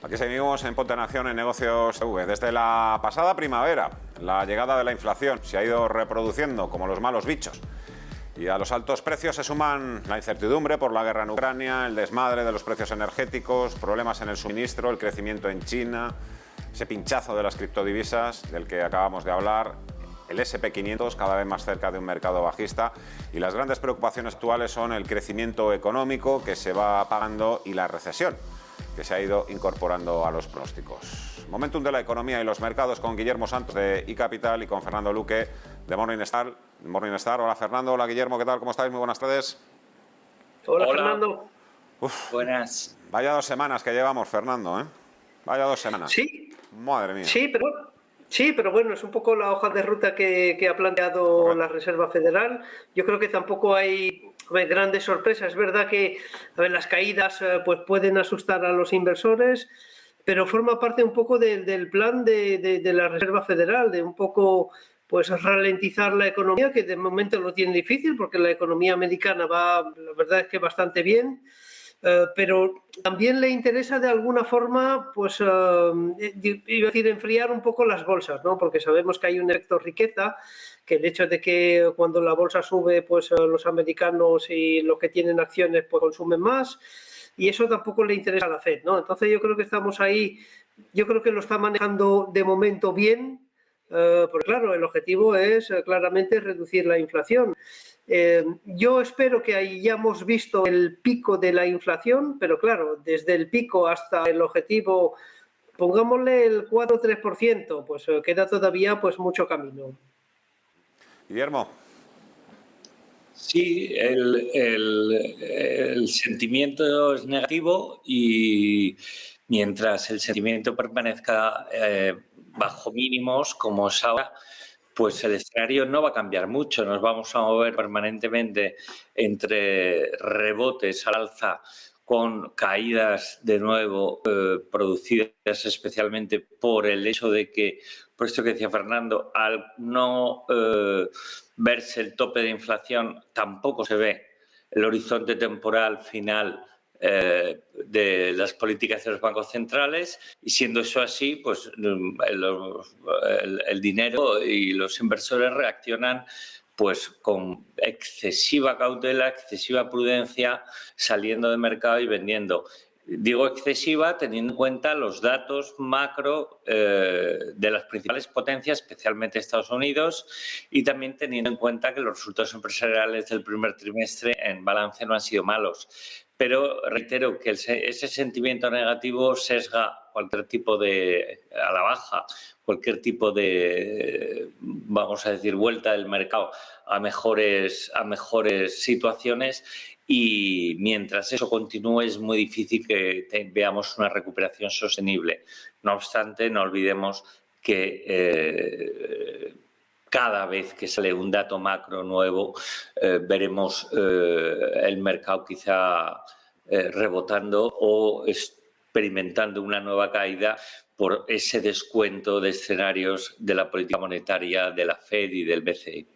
Aquí seguimos en Ponte Nación en Negocios TV. Desde la pasada primavera, la llegada de la inflación se ha ido reproduciendo como los malos bichos. Y a los altos precios se suman la incertidumbre por la guerra en Ucrania, el desmadre de los precios energéticos, problemas en el suministro, el crecimiento en China, ese pinchazo de las criptodivisas del que acabamos de hablar, el SP500 cada vez más cerca de un mercado bajista, y las grandes preocupaciones actuales son el crecimiento económico que se va apagando y la recesión que se ha ido incorporando a los pronósticos. Momentum de la economía y los mercados con Guillermo Santos de iCapital y con Fernando Luque de Morningstar. Hola Fernando, hola Guillermo, ¿qué tal? ¿Cómo estáis? Muy buenas tardes. Hola Fernando. Buenas. Vaya 2 semanas que llevamos, Fernando, ¿eh? Vaya 2 semanas. Sí. Madre mía. Sí, pero bueno, es un poco la hoja de ruta que ha planteado Correcto. la Reserva Federal. Yo creo que tampoco hay grandes sorpresas. Es verdad que las caídas pues pueden asustar a los inversores, pero forma parte un poco del plan de la Reserva Federal, de un poco pues ralentizar la economía, que de momento lo tiene difícil porque la economía americana va, la verdad es que bastante bien. Pero también le interesa de alguna forma, pues, iba a decir, enfriar un poco las bolsas, ¿no? Porque sabemos que hay un efecto riqueza, que el hecho de que cuando la bolsa sube, pues los americanos y los que tienen acciones, pues consumen más, y eso tampoco le interesa a la Fed, ¿no? Entonces yo creo que estamos ahí, yo creo que lo está manejando de momento bien, porque claro, el objetivo es claramente reducir la inflación. Yo espero que hayamos visto el pico de la inflación, pero claro, desde el pico hasta el objetivo, pongámosle el 4 o 3%, pues queda todavía pues mucho camino. Guillermo. Sí, el sentimiento es negativo y mientras el sentimiento permanezca bajo mínimos, como es ahora, pues el escenario no va a cambiar mucho. Nos vamos a mover permanentemente entre rebotes al alza con caídas de nuevo producidas especialmente por el hecho de que, por esto que decía Fernando, al no verse el tope de inflación, tampoco se ve el horizonte temporal final de las políticas de los bancos centrales, y siendo eso así, pues el dinero y los inversores reaccionan pues con excesiva cautela, excesiva prudencia, saliendo de mercado y vendiendo. Digo excesiva teniendo en cuenta los datos macro de las principales potencias, especialmente Estados Unidos, y también teniendo en cuenta que los resultados empresariales del primer trimestre en balance no han sido malos. Pero reitero que ese sentimiento negativo sesga cualquier tipo de, a la baja, cualquier tipo de, vamos a decir, vuelta del mercado a mejores situaciones, y mientras eso continúe es muy difícil que veamos una recuperación sostenible. No obstante, no olvidemos que cada vez que sale un dato macro nuevo, veremos el mercado quizá rebotando o experimentando una nueva caída por ese descuento de escenarios de la política monetaria de la Fed y del BCE.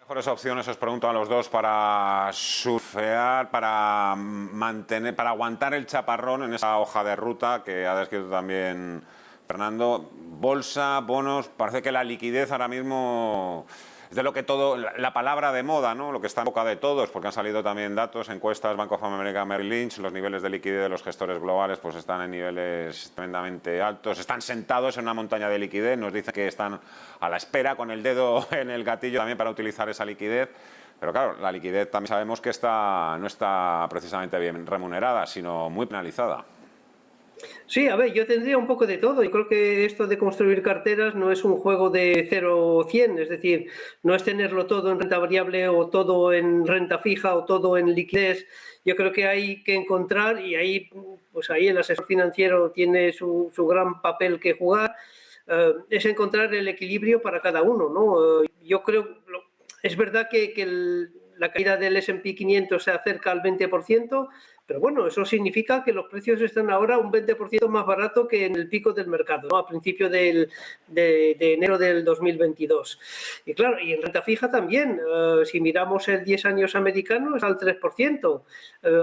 Mejores opciones, os pregunto a los dos, para surfear, para mantener, para aguantar el chaparrón en esa hoja de ruta que ha descrito también Fernando. Bolsa, bonos, parece que la liquidez ahora mismo es de lo que todo, la palabra de moda, ¿no? Lo que está en boca de todos, porque han salido también datos, encuestas, Bank of America, Merrill Lynch, los niveles de liquidez de los gestores globales pues están en niveles tremendamente altos, están sentados en una montaña de liquidez, nos dicen que están a la espera con el dedo en el gatillo también para utilizar esa liquidez. Pero claro, la liquidez también sabemos que no está precisamente bien remunerada, sino muy penalizada. Sí, a ver, yo tendría un poco de todo. Yo creo que esto de construir carteras no es un juego de 0 o 100, es decir, no es tenerlo todo en renta variable o todo en renta fija o todo en liquidez. Yo creo que hay que encontrar, y ahí, pues ahí el asesor financiero tiene su gran papel que jugar, es encontrar el equilibrio para cada uno, ¿no? Yo creo, es verdad que la caída del S&P 500 se acerca al 20%, Pero bueno, eso significa que los precios están ahora un 20% más barato que en el pico del mercado, ¿no? A principios de enero del 2022. Y claro, y en renta fija también, si miramos el 10 años americano, está al 3%.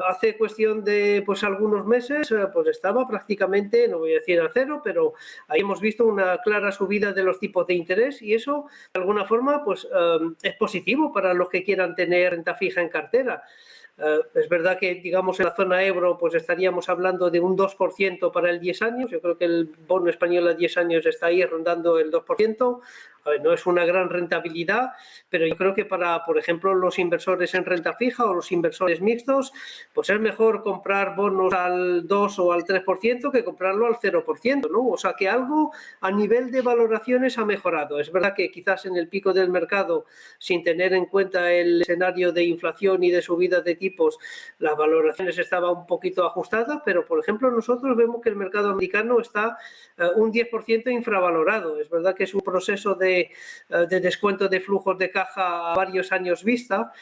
Hace cuestión de pues algunos meses, pues estaba prácticamente, no voy a decir al cero, pero ahí hemos visto una clara subida de los tipos de interés y eso, de alguna forma, pues es positivo para los que quieran tener renta fija en cartera. Es verdad que, digamos, en la zona euro pues estaríamos hablando de un 2% para el 10 años. Yo creo que el bono español a 10 años está ahí rondando el 2%. A ver, no es una gran rentabilidad, pero yo creo que para, por ejemplo, los inversores en renta fija o los inversores mixtos, pues es mejor comprar bonos al 2 o al 3% que comprarlo al 0%, ¿no? O sea que algo a nivel de valoraciones ha mejorado. Es verdad que quizás en el pico del mercado, sin tener en cuenta el escenario de inflación y de subida de tipos, las valoraciones estaban un poquito ajustadas, pero por ejemplo nosotros vemos que el mercado americano está un 10% infravalorado. Es verdad que es un proceso de descuento de flujos de caja a varios años vista.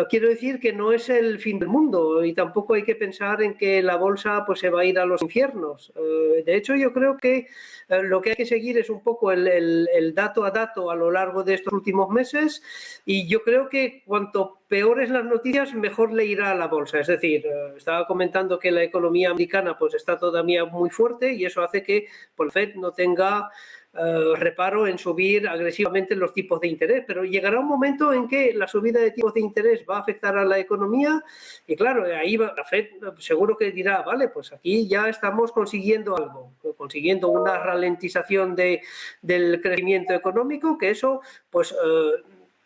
Quiero decir que no es el fin del mundo y tampoco hay que pensar en que la bolsa pues se va a ir a los infiernos. De hecho, yo creo que lo que hay que seguir es un poco el dato a dato a lo largo de estos últimos meses y yo creo que cuanto peores las noticias, mejor le irá a la bolsa. Es decir, estaba comentando que la economía americana pues está todavía muy fuerte y eso hace que el FED no tenga reparo en subir agresivamente los tipos de interés, pero llegará un momento en que la subida de tipos de interés va a afectar a la economía y claro, ahí la FED seguro que dirá, vale, pues aquí ya estamos consiguiendo algo, consiguiendo una ralentización del crecimiento económico, que eso pues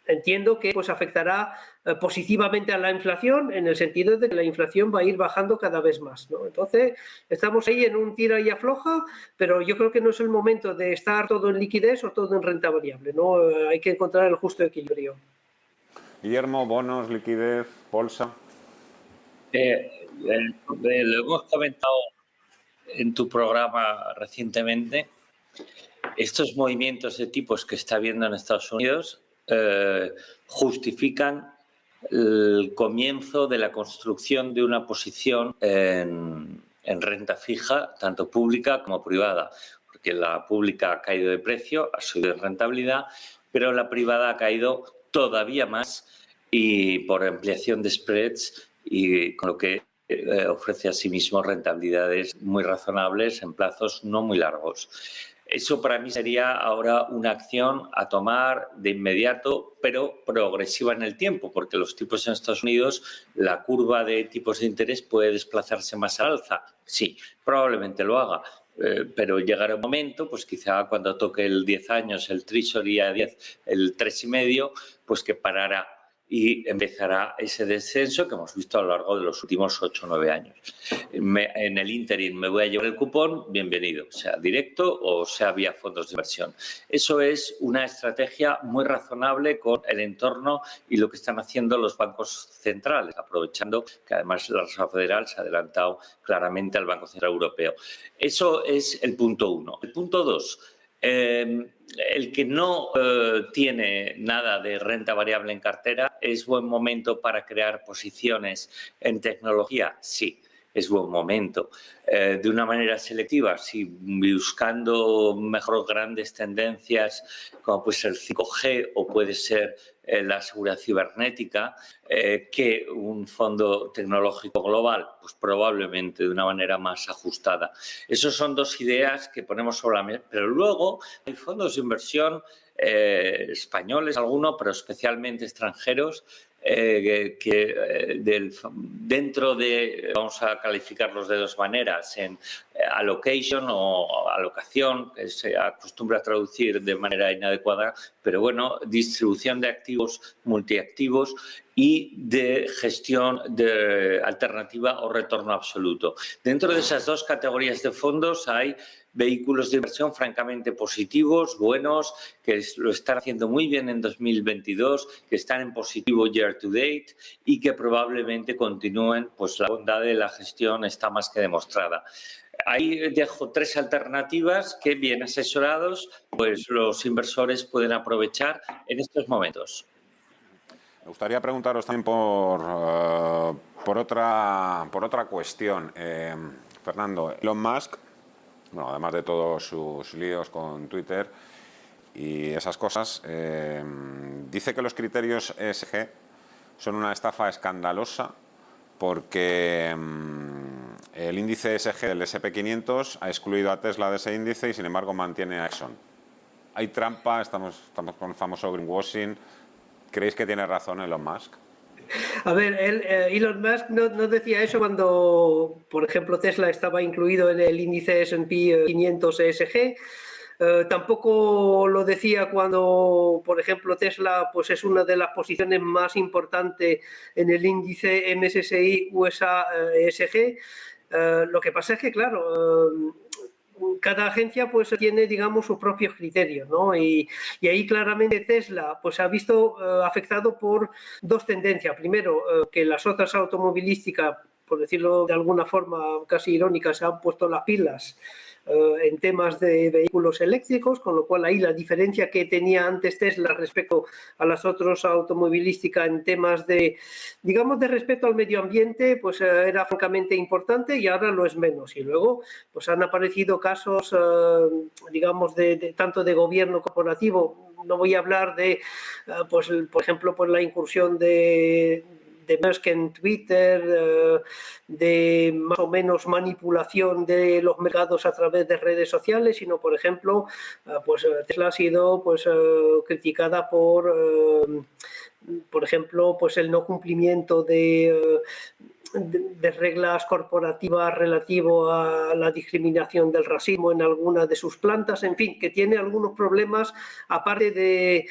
entiendo que pues afectará positivamente a la inflación en el sentido de que la inflación va a ir bajando cada vez más, ¿no? Entonces, estamos ahí en un tira y afloja, pero yo creo que no es el momento de estar todo en liquidez o todo en renta variable, ¿no? Hay que encontrar el justo equilibrio. Guillermo, bonos, liquidez, bolsa. Lo hemos comentado en tu programa recientemente. Estos movimientos de tipos que está habiendo en Estados Unidos justifican el comienzo de la construcción de una posición en renta fija, tanto pública como privada, porque la pública ha caído de precio, ha subido de rentabilidad, pero la privada ha caído todavía más y por ampliación de spreads y con lo que ofrece asimismo rentabilidades muy razonables en plazos no muy largos. Eso para mí sería ahora una acción a tomar de inmediato, pero progresiva en el tiempo, porque los tipos en Estados Unidos, la curva de tipos de interés puede desplazarse más al alza. Sí, probablemente lo haga, pero llegará un momento, pues quizá cuando toque el 10 años, el Treasury a 10, el 3,5, pues que parará y empezará ese descenso que hemos visto a lo largo de los últimos 8 o 9 años. En el ínterin me voy a llevar el cupón, bienvenido, sea directo o sea vía fondos de inversión. Eso es una estrategia muy razonable con el entorno y lo que están haciendo los bancos centrales, aprovechando que además la Reserva Federal se ha adelantado claramente al Banco Central Europeo. Eso es el punto 1. El punto 2. El que no tiene nada de renta variable en cartera, ¿es buen momento para crear posiciones en tecnología? Sí, es buen momento. De una manera selectiva, sí, buscando mejor grandes tendencias como puede ser el 5G o puede ser la seguridad cibernética, que un fondo tecnológico global, pues probablemente de una manera más ajustada. Esas son dos ideas que ponemos sobre la mesa, pero luego hay fondos de inversión españoles, algunos, pero especialmente extranjeros, dentro de, vamos a calificarlos de dos maneras, en allocation o alocación, que se acostumbra a traducir de manera inadecuada, pero bueno, distribución de activos multiactivos y de gestión de alternativa o retorno absoluto. Dentro de esas dos categorías de fondos hay vehículos de inversión francamente positivos, buenos, que lo están haciendo muy bien en 2022, que están en positivo year to date y que probablemente continúen, pues la bondad de la gestión está más que demostrada. Ahí dejo tres alternativas que, bien asesorados, pues los inversores pueden aprovechar en estos momentos. Me gustaría preguntaros también por otra cuestión. Fernando, Elon Musk, bueno, además de todos sus líos con Twitter y esas cosas, dice que los criterios ESG son una estafa escandalosa porque el índice ESG del S&P 500 ha excluido a Tesla de ese índice y sin embargo mantiene a Exxon. Hay trampa, estamos con el famoso greenwashing. ¿Creéis que tiene razón Elon Musk? A ver, Elon Musk no decía eso cuando, por ejemplo, Tesla estaba incluido en el índice S&P 500 ESG. Tampoco lo decía cuando, por ejemplo, Tesla pues es una de las posiciones más importantes en el índice MSCI USA ESG. Lo que pasa es que, claro, cada agencia pues tiene, digamos, sus propios criterios, ¿no? Y ahí claramente Tesla pues ha visto afectado por dos tendencias. Primero, que las otras automovilísticas, por decirlo de alguna forma casi irónica, se han puesto las pilas en temas de vehículos eléctricos, con lo cual ahí la diferencia que tenía antes Tesla respecto a las otras automovilísticas en temas de, digamos, de respeto al medio ambiente, pues era francamente importante y ahora lo es menos. Y luego pues han aparecido casos, digamos, tanto de gobierno corporativo. No voy a hablar de, pues, por ejemplo, pues la incursión de Musk en Twitter, de más o menos manipulación de los mercados a través de redes sociales, sino, por ejemplo, pues Tesla ha sido pues criticada por ejemplo, pues el no cumplimiento de reglas corporativas relativo a la discriminación del racismo en algunas de sus plantas, en fin, que tiene algunos problemas aparte de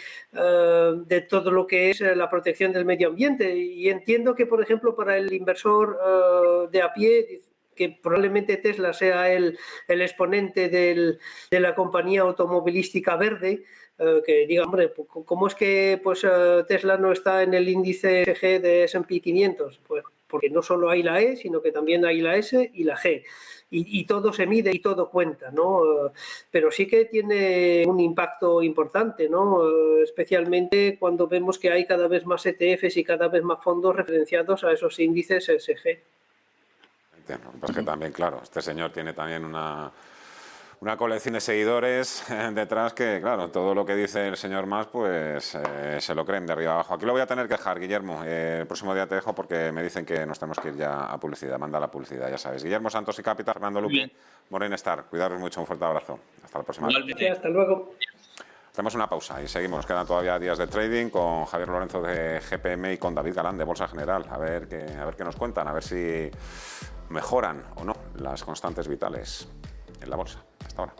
todo lo que es la protección del medio ambiente. Y entiendo que, por ejemplo, para el inversor de a pie, que probablemente Tesla sea el exponente de la compañía automovilística verde, que diga, hombre, ¿cómo es que pues, Tesla no está en el índice G de S&P 500? Pues porque no solo hay la E, sino que también hay la S y la G. Y todo se mide y todo cuenta, ¿no? Pero sí que tiene un impacto importante, ¿no? Especialmente cuando vemos que hay cada vez más ETFs y cada vez más fondos referenciados a esos índices ESG. Entiendo. Pues que también, claro, este señor tiene también una colección de seguidores detrás que, claro, todo lo que dice el señor Musk, pues se lo creen de arriba abajo. Aquí lo voy a tener que dejar, Guillermo. El próximo día te dejo porque me dicen que nos tenemos que ir ya a publicidad. Manda la publicidad, ya sabes. Guillermo Santos y Capital, Fernando Lupi, Morningstar. Cuidaros mucho, un fuerte abrazo. Hasta la próxima. Hasta luego. Hacemos una pausa y seguimos. Nos quedan todavía días de trading con Javier Lorenzo de GPM y con David Galán de Bolsa General. A ver qué nos cuentan, a ver si mejoran o no las constantes vitales en la bolsa. Hasta ahora.